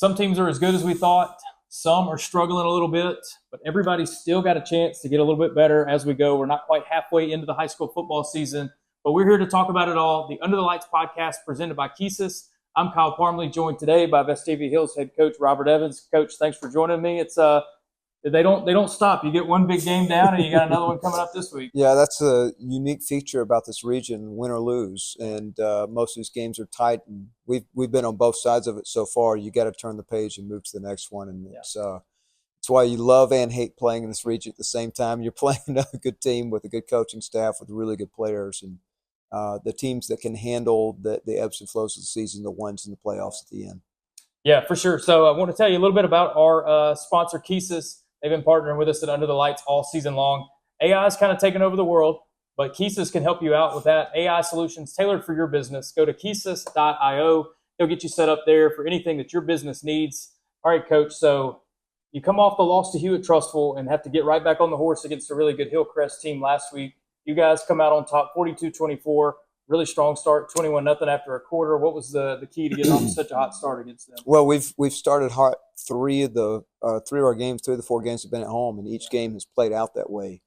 Some teams are as good as we thought. Some are struggling a little bit, but everybody's still got a chance to get a little bit better as we go. We're not quite halfway into the high school football season, but we're here to talk about it all. The Under the Lights podcast presented by KEYSYS. I'm Kyle Parmley, joined today by Vestavia Hills head coach Robert Evans. Coach, thanks for joining me. It's they don't stop. You get one big game down, and you got another one coming up this week. Yeah, that's a unique feature about this region, win or lose, and most of these games are tight. And we've been on both sides of it so far. You got to turn the page and move to the next one, and it's why you love and hate playing in this region at the same time. You're playing another good team with a good coaching staff with really good players, and the teams that can handle the ebbs and flows of the season, the ones in the playoffs at the end. Yeah, for sure. So I want to tell you a little bit about our sponsor, KEYSYS. They've been partnering with us at Under the Lights all season long. AI is kind of taking over the world, but KEYSYS can help you out with that. AI solutions tailored for your business. Go to keysys.io. They'll get you set up there for anything that your business needs. All right, Coach, so you come off the loss to Hewitt-Trustful and have to get right back on the horse against a really good Hillcrest team last week. You guys come out on top 42-24. Really strong start, 21-0 after a quarter. What was the key to getting off such a hot start against them? Well, we've started hot. Three of our games, 3 of the 4 games have been at home, and each game has played out that way.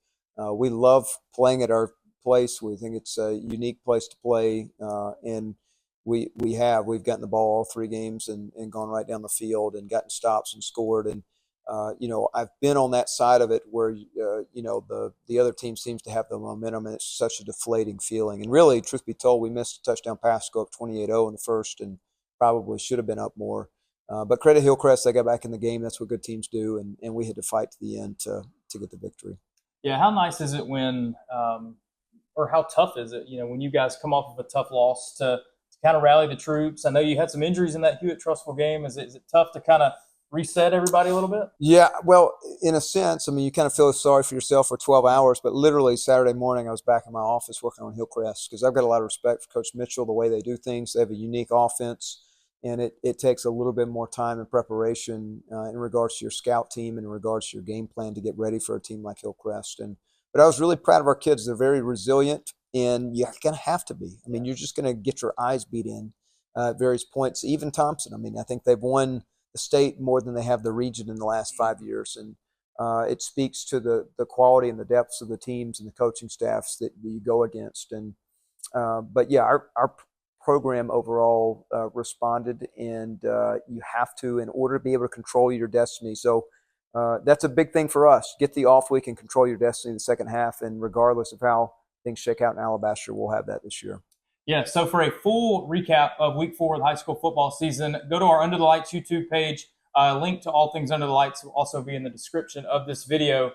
We love playing at our place. We think it's a unique place to play, and we've gotten the ball all 3 games and gone right down the field and gotten stops and scored. And I've been on that side of it where the other team seems to have the momentum, and it's such a deflating feeling. And really, truth be told, we missed a touchdown pass to go up 28-0 in the first, and probably should have been up more. But credit Hillcrest, they got back in the game. That's what good teams do, and we had to fight to the end to get the victory. Yeah, how nice is it when, or how tough is it, when you guys come off of a tough loss to kind of rally the troops? I know you had some injuries in that Hewitt-Trustful game. Is it tough to kind of reset everybody a little bit? Yeah, well, in a sense, I mean, you kind of feel sorry for yourself for 12 hours, but literally Saturday morning I was back in my office working on Hillcrest because I've got a lot of respect for Coach Mitchell, the way they do things. They have a unique offense, and it takes a little bit more time and preparation in regards to your scout team and in regards to your game plan to get ready for a team like Hillcrest. But I was really proud of our kids. They're very resilient, and you're going to have to be. I mean, you're just going to get your eyes beat in at various points. Even Thompson, I mean, I think they've won the state more than they have the region in the last 5 years. And it speaks to the quality and the depths of the teams and the coaching staffs that you go against. But yeah, our program overall responded, and you have to, in order to be able to control your destiny. So that's a big thing for us. Get the off week and control your destiny in the second half. And regardless of how things shake out in Alabaster, we'll have that this year. Yeah, so for a full recap of Week 4 of the high school football season, go to our Under the Lights YouTube page. Link to all things Under the Lights will also be in the description of this video.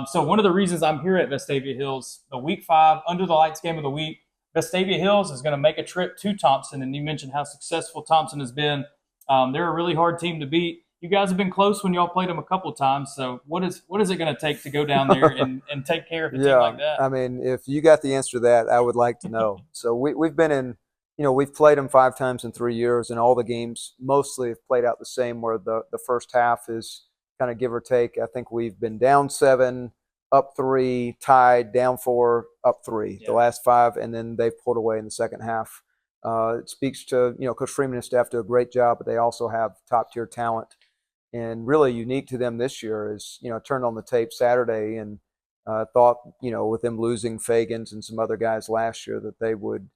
So one of the reasons I'm here at Vestavia Hills, the Week 5 Under the Lights game of the week, Vestavia Hills is going to make a trip to Thompson, and you mentioned how successful Thompson has been. They're a really hard team to beat. You guys have been close when y'all played them a couple of times. So what is it going to take to go down there and take care of a team like that? I mean, if you got the answer to that, I would like to know. So we've been in, we've played them 5 times in 3 years, and all the games mostly have played out the same, where the first half is kind of give or take. I think we've been down 7, up 3, tied, down 4, up 3, the last 5, and then they've pulled away in the second half. It speaks to, Coach Freeman and staff do a great job, but they also have top-tier talent. And really unique to them this year is, turned on the tape Saturday and thought, with them losing Fagans and some other guys last year, that they would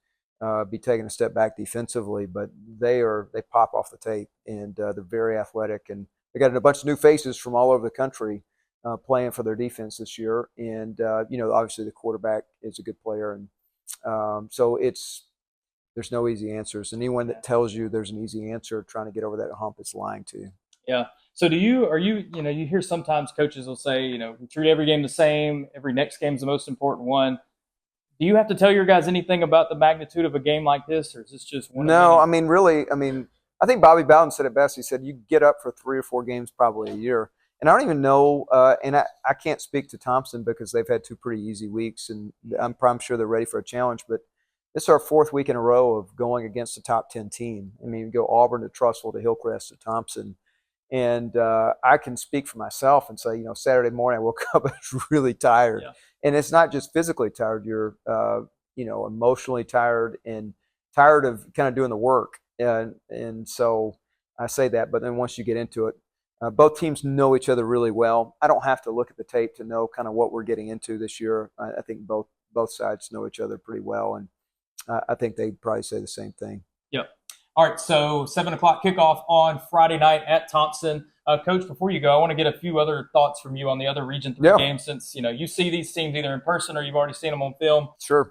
be taking a step back defensively. But they pop off the tape, and they're very athletic. And they got a bunch of new faces from all over the country playing for their defense this year. And, obviously the quarterback is a good player. And so there's no easy answers. Anyone that tells you there's an easy answer trying to get over that hump is lying to you. Yeah. So you hear sometimes coaches will say, we treat every game the same. Every next game is the most important one. Do you have to tell your guys anything about the magnitude of a game like this, or is this just one? No, I mean, really, I think Bobby Bowden said it best. He said, you get up for 3 or 4 games probably a year. And I don't even know, and I can't speak to Thompson because they've had 2 pretty easy weeks, and I'm sure they're ready for a challenge. But this is our 4th week in a row of going against a top 10 team. I mean, we go Auburn to Trustful to Hillcrest to Thompson. And I can speak for myself and say, Saturday morning I woke up and was really tired. Yeah. And it's not just physically tired. You're, emotionally tired and tired of kind of doing the work. And so I say that, but then once you get into it, both teams know each other really well. I don't have to look at the tape to know kind of what we're getting into this year. I think both sides know each other pretty well, and I think they'd probably say the same thing. Yep. All right, so 7 o'clock kickoff on Friday night at Thompson. Coach, before you go, I want to get a few other thoughts from you on the other Region 3 games, since you see these teams either in person or you've already seen them on film. Sure.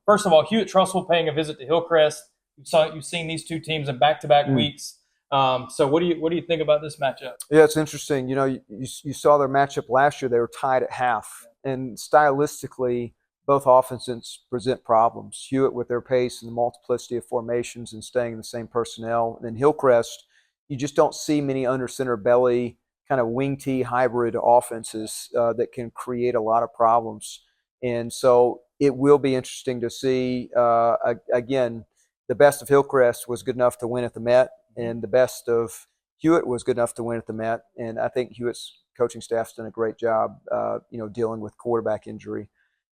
First of all, Hewitt-Trussville paying a visit to Hillcrest. You've seen these two teams in back-to-back weeks. So what do you think about this matchup? Yeah, it's interesting. You saw their matchup last year. They were tied at half, and stylistically, both offenses present problems. Hewitt with their pace and the multiplicity of formations and staying in the same personnel. And then Hillcrest, you just don't see many under center belly kind of wing tee hybrid offenses that can create a lot of problems. And so it will be interesting to see, again, the best of Hillcrest was good enough to win at the Met, and the best of Hewitt was good enough to win at the Met. And I think Hewitt's coaching staff's done a great job, dealing with quarterback injury.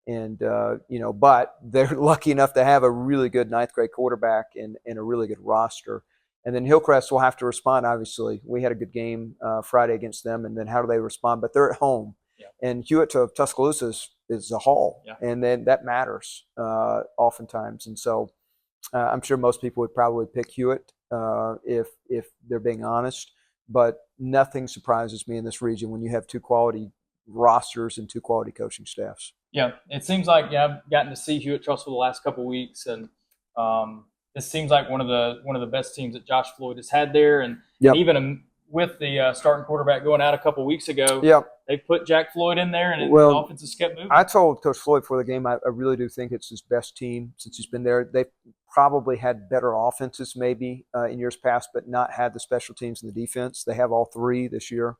And, but they're lucky enough to have a really good ninth grade quarterback and a really good roster. And then Hillcrest will have to respond, obviously. We had a good game Friday against them, and then how do they respond? But they're at home. Yeah. And Hewitt to Tuscaloosa is a haul, and then that matters oftentimes. And so I'm sure most people would probably pick Hewitt if they're being honest. But nothing surprises me in this region when you have two quality rosters and two quality coaching staffs. Yeah, it seems like I've gotten to see Hewitt-Trussville the last couple of weeks, and this seems like one of the best teams that Josh Floyd has had there, and even with the starting quarterback going out a couple of weeks ago, they put Jack Floyd in there, and the offense has kept moving. I told Coach Floyd before the game, I really do think it's his best team since he's been there. They've probably had better offenses maybe in years past, but not had the special teams and the defense. They have all three this year.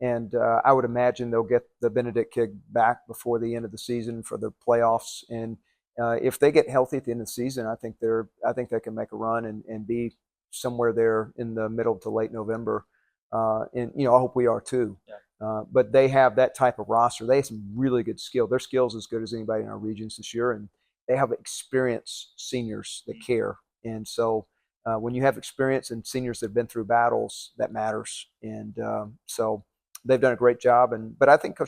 And I would imagine they'll get the Benedict kid back before the end of the season for the playoffs. And if they get healthy at the end of the season, I think they can make a run and be somewhere there in the middle to late November. And I hope we are too. Yeah. But they have that type of roster. They have some really good skill. Their skill's as good as anybody in our regions this year, and they have experienced seniors that care. And so when you have experience and seniors that have been through battles, that matters. And so they've done a great job. But I think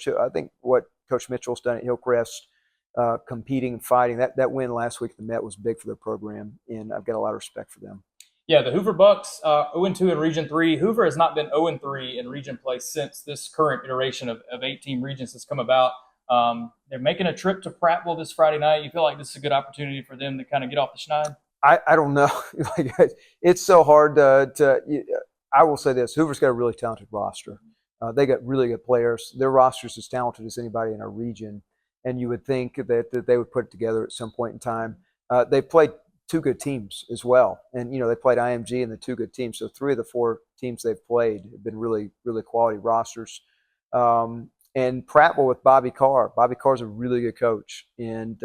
what Coach Mitchell's done at Hillcrest, competing and fighting, that win last week at the Met was big for their program, and I've got a lot of respect for them. Yeah, the Hoover Bucks 0-2 in Region 3. Hoover has not been 0-3 in region play since this current iteration of 8-team regions has come about. They're making a trip to Prattville this Friday night. You feel like this is a good opportunity for them to kind of get off the schneid? I don't know. It's so hard I will say this. Hoover's got a really talented roster. They got really good players. Their roster's as talented as anybody in our region, and you would think that they would put it together at some point in time. They played two good teams as well, and they played IMG and the two good teams. So 3 of the 4 teams they've played have been really, really quality rosters. And Prattville with Bobby Carr. Bobby Carr's a really good coach, and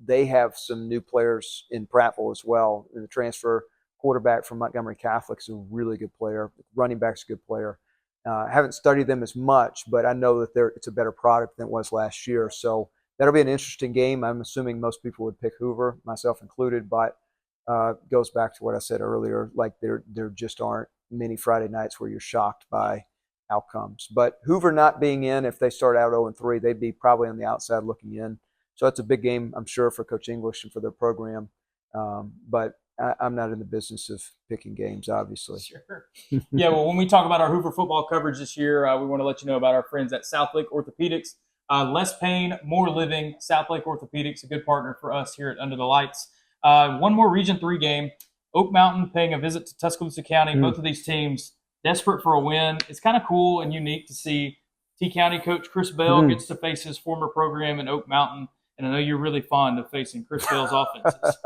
they have some new players in Prattville as well. And the transfer quarterback from Montgomery Catholic is a really good player. Running back's a good player. I haven't studied them as much, but I know that it's a better product than it was last year. So that'll be an interesting game. I'm assuming most people would pick Hoover, myself included, but goes back to what I said earlier. Like there just aren't many Friday nights where you're shocked by outcomes. But Hoover not being in, if they start out 0-3, they'd be probably on the outside looking in. So it's a big game, I'm sure, for Coach English and for their program. But I'm not in the business of picking games, obviously. Sure. Yeah, well, when we talk about our Hoover football coverage this year, we want to let you know about our friends at South Lake Orthopedics. Less pain, more living. South Lake Orthopedics, a good partner for us here at Under the Lights. One more Region 3 game. Oak Mountain paying a visit to Tuscaloosa County. Both of these teams desperate for a win. It's kind of cool and unique to see T-County coach Chris Bell gets to face his former program in Oak Mountain. And I know you're really fond of facing Chris Bell's offenses.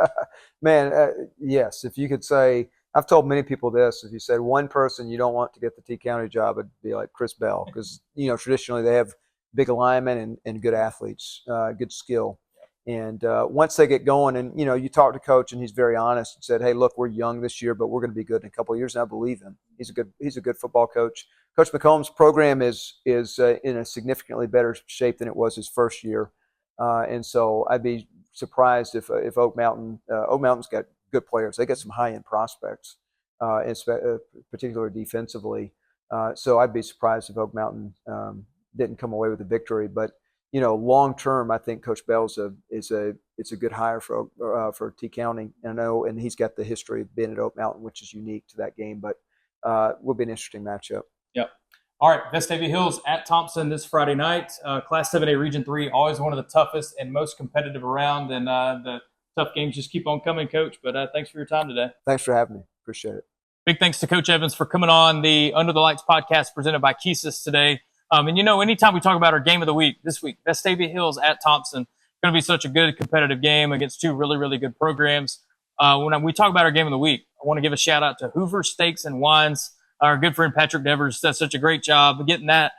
Man, yes. If you could say, I've told many people this, if you said one person you don't want to get the T-County job, it'd be like Chris Bell. Because, traditionally they have big alignment and good athletes, good skill. And once they get going and, you talk to Coach and he's very honest and said, hey, look, we're young this year, but we're going to be good in a couple of years. And I believe him. He's a good football coach. Coach McComb's program is in a significantly better shape than it was his first year. And so I'd be surprised if Oak Mountain's got good players. They got some high-end prospects. particularly defensively. So I'd be surprised if Oak Mountain didn't come away with a victory. But long term, I think Coach Bell's it's a good hire for T County. And I know, and he's got the history of being at Oak Mountain, which is unique to that game. But will be an interesting matchup. Yep. All right, Vestavia Hills at Thompson this Friday night. Class 7A Region 3, always one of the toughest and most competitive around. And the tough games just keep on coming, Coach. But thanks for your time today. Thanks for having me. Appreciate it. Big thanks to Coach Evans for coming on the Under the Lights podcast presented by KEYSYS today. And anytime we talk about our game of the week, this week, Vestavia Hills at Thompson, going to be such a good competitive game against two really, really good programs. When we talk about our game of the week, I want to give a shout out to Hoover Steaks and Wines. Our good friend Patrick Devers does such a great job of getting that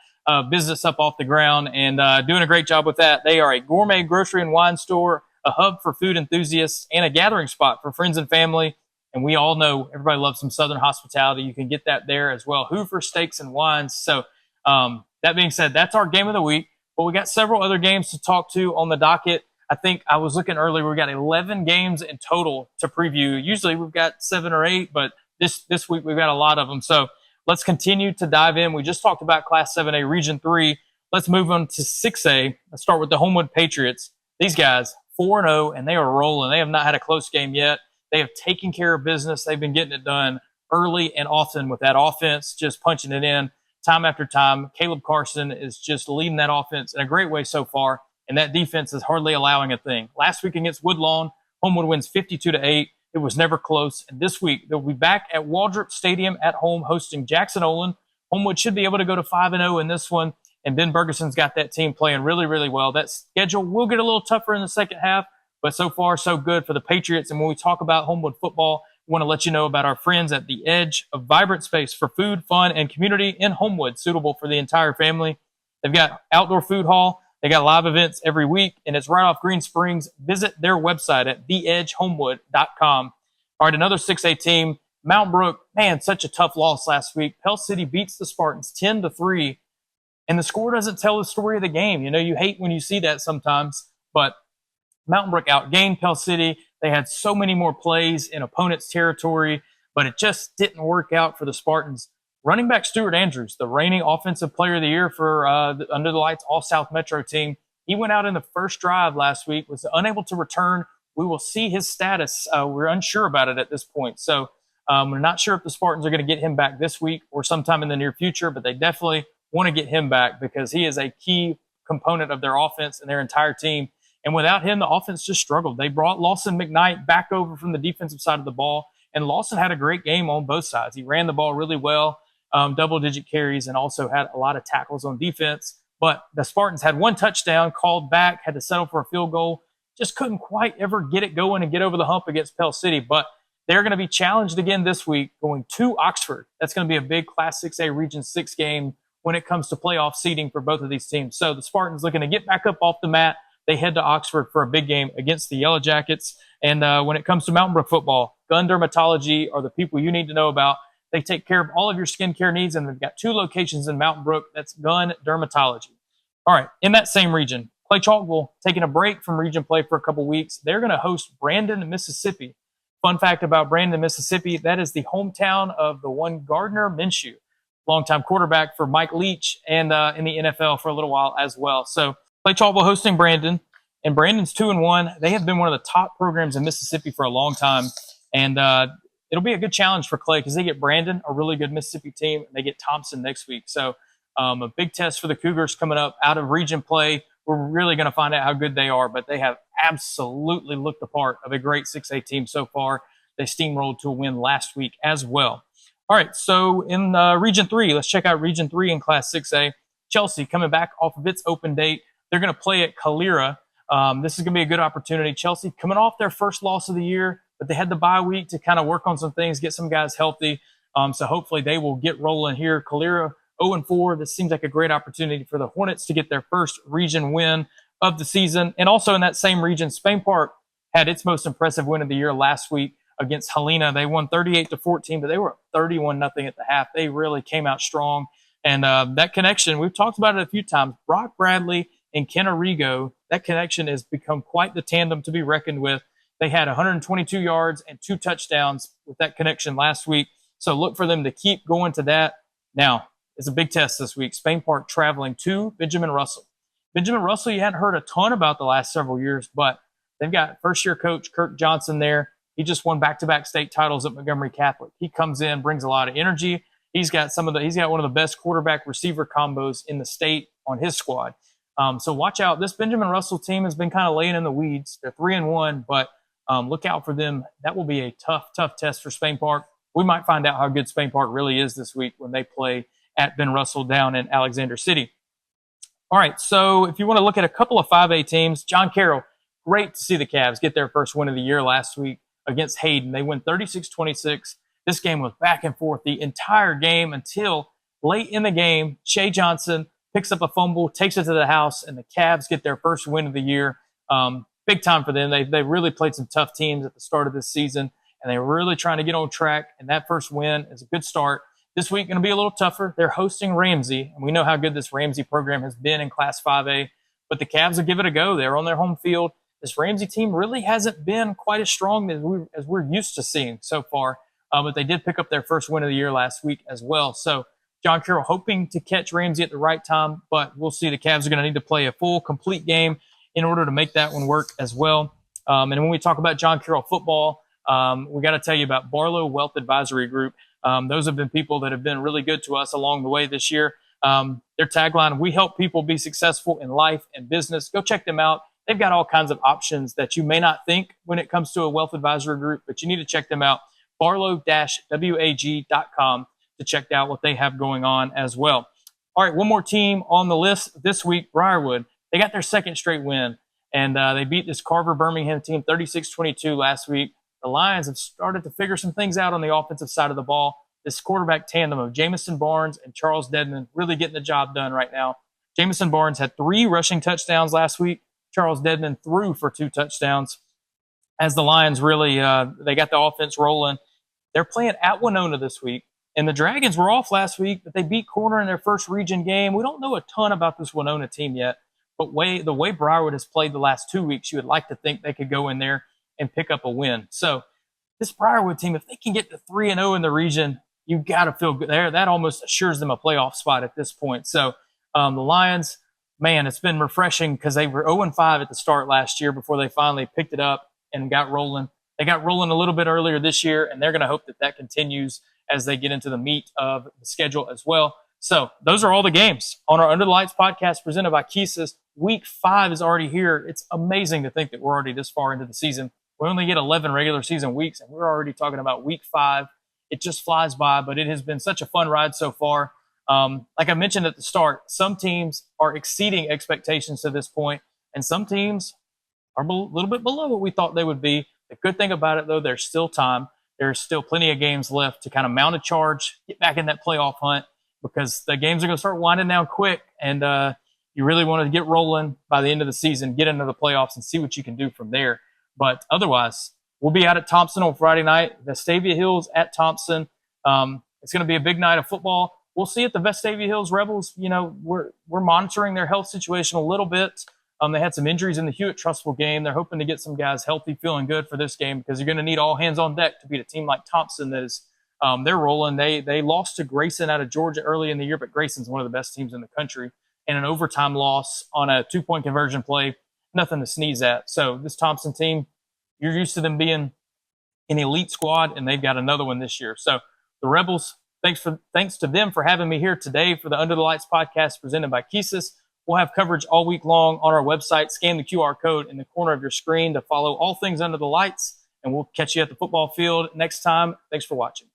business up off the ground and doing a great job with that. They are a gourmet grocery and wine store, a hub for food enthusiasts, and a gathering spot for friends and family. And we all know everybody loves some Southern hospitality. You can get that there as well. Hoover Steaks and Wines. So that being said, that's our game of the week. But we got several other games to talk to on the docket. I think I was looking earlier. We've got 11 games in total to preview. Usually we've got 7 or 8, but this week we've got a lot of them. So let's continue to dive in. We just talked about Class 7A Region 3. Let's move on to 6A. Let's start with the Homewood Patriots. These guys, 4-0, and they are rolling. They have not had a close game yet. They have taken care of business. They've been getting it done early and often with that offense, just punching it in time after time. Caleb Carson is just leading that offense in a great way so far, and that defense is hardly allowing a thing. Last week against Woodlawn, Homewood wins 52-8. It was never close. And this week, they'll be back at Waldrop Stadium at home hosting Jackson Olin. Homewood should be able to go to 5-0 in this one. And Ben Bergeson's got that team playing really, really well. That schedule will get a little tougher in the second half, but so far, so good for the Patriots. And when we talk about Homewood football, we want to let you know about our friends at The Edge, a vibrant space for food, fun, and community in Homewood, suitable for the entire family. They've got outdoor food hall. They got live events every week, and it's right off Green Springs. Visit their website at theedgehomewood.com. All right, another 6A team, Mountain Brook. Man, such a tough loss last week. Pell City beats the Spartans 10-3, and the score doesn't tell the story of the game. You hate when you see that sometimes, but Mountain Brook outgained Pell City. They had so many more plays in opponent's territory, but it just didn't work out for the Spartans. Running back Stuart Andrews, the reigning Offensive Player of the Year for the Under the Lights All-South Metro team, he went out in the first drive last week, was unable to return. We will see his status. We're unsure about it at this point. So we're not sure if the Spartans are going to get him back this week or sometime in the near future, but they definitely want to get him back because he is a key component of their offense and their entire team. And without him, the offense just struggled. They brought Lawson McKnight back over from the defensive side of the ball, and Lawson had a great game on both sides. He ran the ball really well, double-digit carries, and also had a lot of tackles on defense. But the Spartans had one touchdown called back, had to settle for a field goal, just couldn't quite ever get it going and get over the hump against Pell City. But they're going to be challenged again this week going to Oxford. That's going to be a big Class 6A Region 6 game when it comes to playoff seeding for both of these teams. So the Spartans looking to get back up off the mat. They head to Oxford for a big game against the Yellow Jackets. And when it comes to Mountain Brook football, Gun Dermatology are the people you need to know about. They take care of all of your skincare needs, and they've got 2 locations in Mountain Brook. That's Gun Dermatology. All right, in that same region, Clay Chalkville taking a break from region play for a couple weeks. They're going to host Brandon, Mississippi. Fun fact about Brandon, Mississippi, that is the hometown of the one Gardner Minshew, longtime quarterback for Mike Leach and in the NFL for a little while as well. So Clay Chalkville hosting Brandon, and Brandon's 2-1. They have been one of the top programs in Mississippi for a long time, and it'll be a good challenge for Clay because they get Brandon, a really good Mississippi team, and they get Thompson next week. So a big test for the Cougars coming up out of region play. We're really going to find out how good they are, but they have absolutely looked the part of a great 6A team so far. They steamrolled to a win last week as well. All right, so in Region 3, let's check out Region 3 in Class 6A. Chelsea coming back off of its open date. They're going to play at Calera. This is going to be a good opportunity. Chelsea coming off their first loss of the year, but they had the bye week to kind of work on some things, get some guys healthy. So hopefully they will get rolling here. Calera 0-4. This seems like a great opportunity for the Hornets to get their first region win of the season. And also in that same region, Spain Park had its most impressive win of the year last week against Helena. They won 38-14, but they were up 31-0 at the half. They really came out strong. And that connection, we've talked about it a few times, Brock Bradley and Ken Arrigo, that connection has become quite the tandem to be reckoned with. They had 122 yards and 2 touchdowns with that connection last week. So look for them to keep going to that. Now, it's a big test this week. Spain Park traveling to Benjamin Russell. Benjamin Russell, you hadn't heard a ton about the last several years, but they've got first-year coach Kirk Johnson there. He just won back-to-back state titles at Montgomery Catholic. He comes in, brings a lot of energy. He's got one of the best quarterback receiver combos in the state on his squad. So watch out. This Benjamin Russell team has been kind of laying in the weeds. They're 3-1, but look out for them. That will be a tough test for Spain Park. We might find out how good Spain Park really is this week when they play at Ben Russell down in Alexander City. All right, so if you want to look at a couple of 5A teams, John Carroll, great to see the Cavs get their first win of the year last week against Hayden. They win 36-26. This game was back and forth the entire game until late in the game. Shea Johnson picks up a fumble, takes it to the house, and the Cavs get their first win of the year. Big time for them. They really played some tough teams at the start of this season, and they were really trying to get on track, and that first win is a good start. This week going to be a little tougher. They're hosting Ramsey, and we know how good this Ramsey program has been in Class 5A, but the Cavs will give it a go. They're on their home field. This Ramsey team really hasn't been quite as strong as we're used to seeing so far, but they did pick up their first win of the year last week as well. So John Carroll hoping to catch Ramsey at the right time, but we'll see. The Cavs are going to need to play a full, complete game in order to make that one work as well. And when we talk about John Carroll football, we got to tell you about Barlow Wealth Advisory Group. Those have been people that have been really good to us along the way this year. Their tagline, we help people be successful in life and business. Go check them out. They've got all kinds of options that you may not think when it comes to a wealth advisory group, but you need to check them out. Barlow-WAG.com to check out what they have going on as well. All right, one more team on the list this week, Briarwood. They got their second straight win, and they beat this Carver Birmingham team 36-22 last week. The Lions have started to figure some things out on the offensive side of the ball. This quarterback tandem of Jamison Barnes and Charles Dedman really getting the job done right now. Jamison Barnes had 3 rushing touchdowns last week. Charles Dedman threw for 2 touchdowns. As the Lions really, they got the offense rolling. They're playing at Winona this week. And the Dragons were off last week, but they beat Corner in their first region game. We don't know a ton about this Winona team yet, but the way Briarwood has played the last 2 weeks, you would like to think they could go in there and pick up a win. So this Briarwood team, if they can get to 3-0 in the region, you got to feel good there. That almost assures them a playoff spot at this point. So the Lions, man, it's been refreshing because they were 0-5 at the start last year before they finally picked it up and got rolling. They got rolling a little bit earlier this year, and they're going to hope that that continues as they get into the meat of the schedule as well. So those are all the games on our Under the Lights podcast presented by KEYSYS. Week 5 is already here. It's amazing to think that we're already this far into the season. We only get 11 regular season weeks, and we're already talking about week 5. It just flies by, but it has been such a fun ride so far. Like I mentioned at the start, some teams are exceeding expectations to this point, and some teams are a little bit below what we thought they would be. The good thing about it, though, there's still time. There's still plenty of games left to kind of mount a charge, get back in that playoff hunt, because the games are going to start winding down quick, and you really want to get rolling by the end of the season, get into the playoffs, and see what you can do from there. But otherwise, we'll be out at Thompson on Friday night, Vestavia Hills at Thompson. It's going to be a big night of football. We'll see at the Vestavia Hills Rebels. You know, we're monitoring their health situation a little bit. They had some injuries in the Hewitt-Trustful game. They're hoping to get some guys healthy, feeling good for this game, because you're going to need all hands on deck to beat a team like Thompson that is they're rolling. They lost to Grayson out of Georgia early in the year, but Grayson's one of the best teams in the country. And an overtime loss on a 2-point conversion play, nothing to sneeze at. So this Thompson team, you're used to them being an elite squad, and they've got another one this year. So the Rebels, thanks to them for having me here today for the Under the Lights podcast presented by KEYSYS. We'll have coverage all week long on our website. Scan the QR code in the corner of your screen to follow all things Under the Lights, and we'll catch you at the football field next time. Thanks for watching.